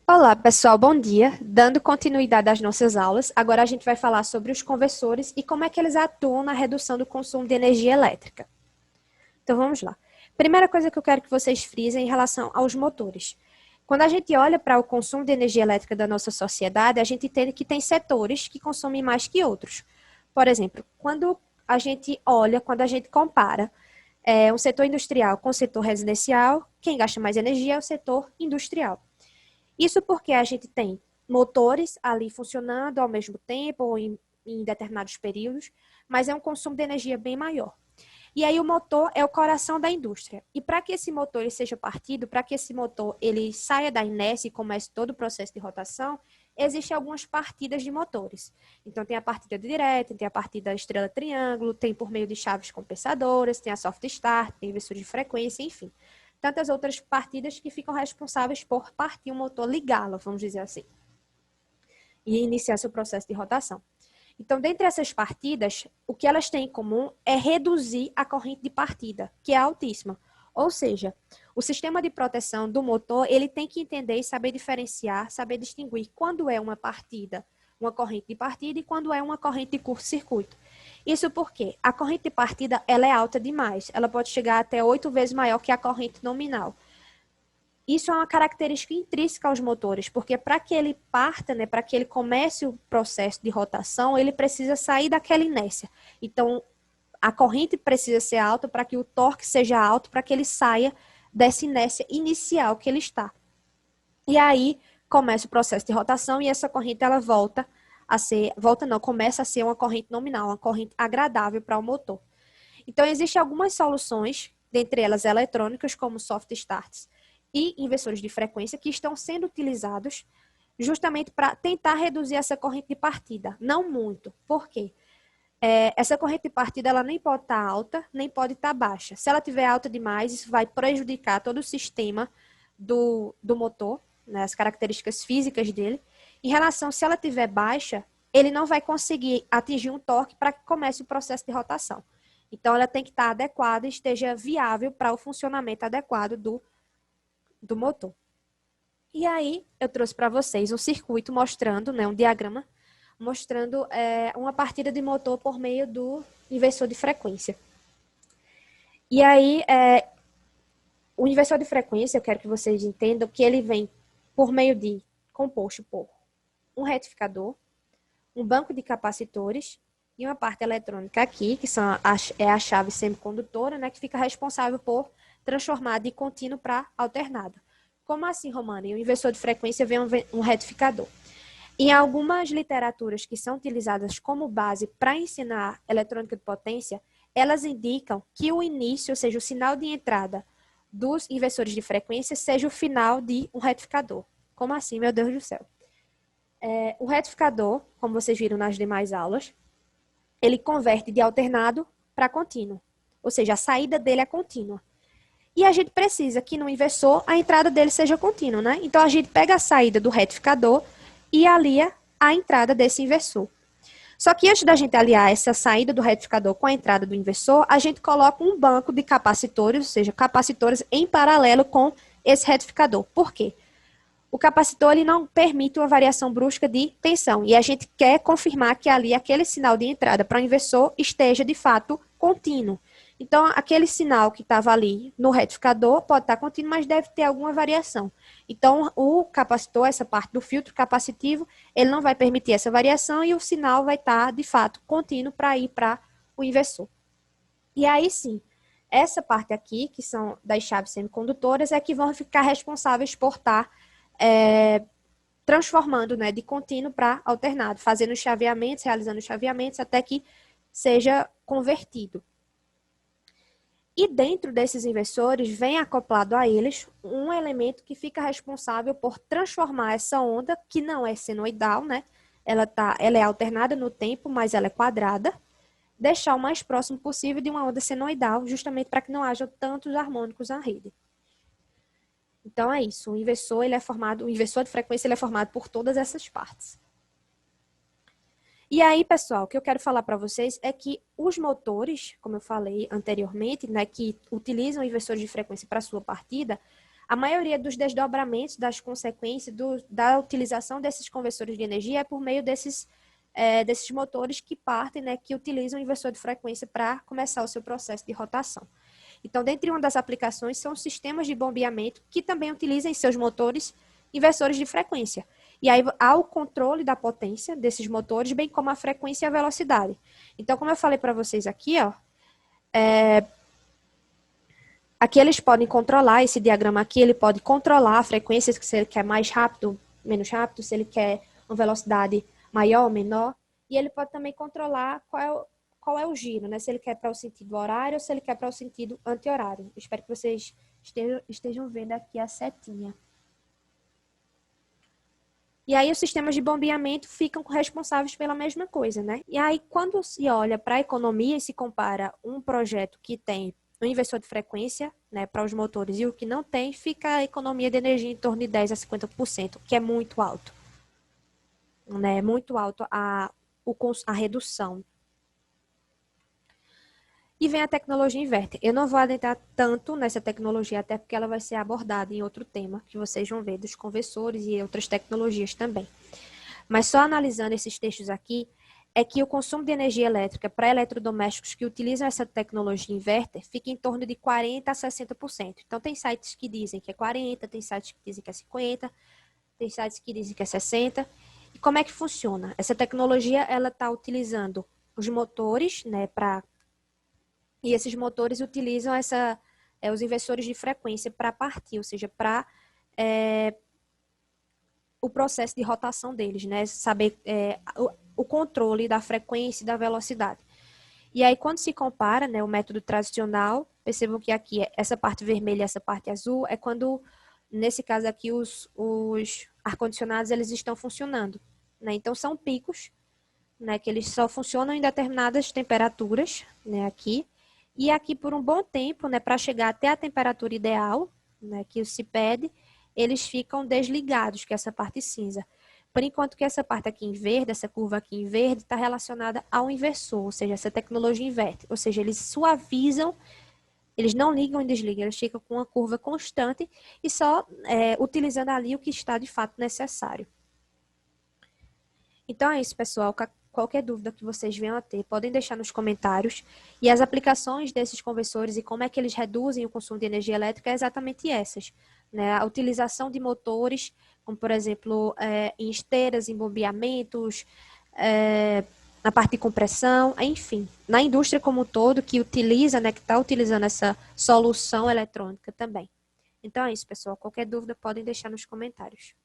Olá, pessoal, bom dia. Dando continuidade às nossas aulas, agora a gente vai falar sobre os conversores e como é que eles atuam na redução do consumo de energia elétrica. Então, vamos lá. Primeira coisa que eu quero que vocês frisem em relação aos motores. Quando a gente olha para o consumo de energia elétrica da nossa sociedade, a gente entende que tem setores que consomem mais que outros. Por exemplo, quando a gente compara um setor industrial com o setor residencial, quem gasta mais energia é o setor industrial. Isso porque a gente tem motores ali funcionando ao mesmo tempo ou em determinados períodos, mas é um consumo de energia bem maior. E aí o motor é o coração da indústria. E para que esse motor ele seja partido, para que esse motor ele saia da inércia e comece todo o processo de rotação, existem algumas partidas de motores. Então tem a partida direta, tem a partida estrela-triângulo, tem por meio de chaves compensadoras, tem a soft start, tem inversor de frequência, enfim. Tantas outras partidas que ficam responsáveis por partir o motor, ligá-lo, vamos dizer assim, e iniciar seu processo de rotação. Então, dentre essas partidas, o que elas têm em comum é reduzir a corrente de partida, que é altíssima. Ou seja, o sistema de proteção do motor, ele tem que entender e saber diferenciar, saber distinguir quando é uma partida, uma corrente de partida e quando é uma corrente de curto-circuito. Isso porque a corrente de partida ela é alta demais, ela pode chegar até 8 vezes maior que a corrente nominal. Isso é uma característica intrínseca aos motores, porque para que ele parta, né, para que ele comece o processo de rotação, ele precisa sair daquela inércia. Então, a corrente precisa ser alta para que o torque seja alto, para que ele saia dessa inércia inicial que ele está. E aí começa o processo de rotação e essa corrente ela começa a ser uma corrente nominal, uma corrente agradável para o motor. Então, existem algumas soluções, dentre elas eletrônicas, como soft starts e inversores de frequência, que estão sendo utilizados justamente para tentar reduzir essa corrente de partida. Não muito. Por quê? Essa corrente de partida ela nem pode estar alta, nem pode estar baixa. Se ela estiver alta demais, isso vai prejudicar todo o sistema do motor, né, as características físicas dele. Em relação, se ela estiver baixa, ele não vai conseguir atingir um torque para que comece o processo de rotação. Então, ela tem que estar adequada e esteja viável para o funcionamento adequado do motor. E aí, eu trouxe para vocês um circuito mostrando, né, um diagrama, mostrando uma partida de motor por meio do inversor de frequência. E aí, o inversor de frequência, eu quero que vocês entendam que ele vem por meio de, composto por um retificador, um banco de capacitores e uma parte eletrônica aqui, que é a chave semicondutora, né, que fica responsável por transformar de contínuo para alternado. Como assim, Romana? E o inversor de frequência vem um retificador. Em algumas literaturas que são utilizadas como base para ensinar eletrônica de potência, elas indicam que o início, ou seja, o sinal de entrada dos inversores de frequência, seja o final de um retificador. Como assim, meu Deus do céu? O retificador, como vocês viram nas demais aulas, ele converte de alternado para contínuo. Ou seja, a saída dele é contínua. E a gente precisa que no inversor a entrada dele seja contínua, né? Então a gente pega a saída do retificador e alia a entrada desse inversor. Só que antes da gente aliar essa saída do retificador com a entrada do inversor, a gente coloca um banco de capacitores, ou seja, capacitores em paralelo com esse retificador. Por quê? O capacitor ele não permite uma variação brusca de tensão e a gente quer confirmar que ali aquele sinal de entrada para o inversor esteja de fato contínuo. Então, aquele sinal que estava ali no retificador pode estar contínuo, mas deve ter alguma variação. Então, o capacitor, essa parte do filtro capacitivo, ele não vai permitir essa variação e o sinal vai estar, de fato, contínuo para ir para o inversor. E aí sim, essa parte aqui, que são das chaves semicondutoras, é que vão ficar responsáveis por estar transformando, né, de contínuo para alternado, fazendo chaveamentos, realizando chaveamentos, até que seja convertido. E dentro desses inversores, vem acoplado a eles um elemento que fica responsável por transformar essa onda, que não é senoidal, né? Ela é alternada no tempo, mas ela é quadrada, deixar o mais próximo possível de uma onda senoidal, justamente para que não haja tantos harmônicos na rede. Então é isso, o inversor de frequência ele é formado por todas essas partes. E aí, pessoal, o que eu quero falar para vocês é que os motores, como eu falei anteriormente, né, que utilizam inversores de frequência para sua partida, A maioria dos desdobramentos, das consequências da utilização desses conversores de energia é por meio desses motores que partem, né, que utilizam o inversor de frequência para começar o seu processo de rotação. Então, dentre uma das aplicações são os sistemas de bombeamento, que também utilizam em seus motores inversores de frequência. E aí há o controle da potência desses motores, bem como a frequência e a velocidade. Então, como eu falei para vocês aqui, ó, aqui eles podem controlar, esse diagrama aqui, ele pode controlar a frequência, se ele quer mais rápido, menos rápido, se ele quer uma velocidade maior ou menor. E ele pode também controlar qual é o giro, né? Se ele quer para o sentido horário ou se ele quer para o sentido anti-horário. Espero que vocês estejam vendo aqui a setinha. E aí os sistemas de bombeamento ficam responsáveis pela mesma coisa, né? E aí quando se olha para a economia e se compara um projeto que tem um inversor de frequência, né, para os motores e o que não tem, fica a economia de energia em torno de 10 a 50%, que é muito alto. Né? Muito alto a redução. E vem a tecnologia inverter. Eu não vou adentrar tanto nessa tecnologia, até porque ela vai ser abordada em outro tema, que vocês vão ver dos conversores e outras tecnologias também. Mas só analisando esses textos aqui, é que o consumo de energia elétrica para eletrodomésticos que utilizam essa tecnologia inverter fica em torno de 40% a 60%. Então, tem sites que dizem que é 40%, tem sites que dizem que é 50%, tem sites que dizem que é 60%. E como é que funciona? Essa tecnologia, ela está utilizando os motores, né, e esses motores utilizam os inversores de frequência para partir, ou seja, para o processo de rotação deles, né? Saber o controle da frequência e da velocidade. E aí, quando se compara, né, o método tradicional, percebam que aqui essa parte vermelha e essa parte azul é quando, nesse caso aqui, os ar-condicionados eles estão funcionando. Né? Então, são picos, né, que eles só funcionam em determinadas temperaturas, né, aqui. E aqui, por um bom tempo, né, para chegar até a temperatura ideal, né, que se pede, eles ficam desligados, que é essa parte cinza. Por enquanto que essa parte aqui em verde, essa curva aqui em verde, está relacionada ao inversor, ou seja, essa tecnologia inverte. Ou seja, eles suavizam, eles não ligam e desligam, eles ficam com uma curva constante e só utilizando ali o que está de fato necessário. Então é isso, pessoal. Qualquer dúvida que vocês venham a ter, podem deixar nos comentários. E as aplicações desses conversores e como é que eles reduzem o consumo de energia elétrica é exatamente essas. Né? A utilização de motores, como por exemplo, em esteiras, em bombeamentos, na parte de compressão, enfim. Na indústria como um todo, que utiliza, né, que está utilizando essa solução eletrônica também. Então é isso, pessoal. Qualquer dúvida, podem deixar nos comentários.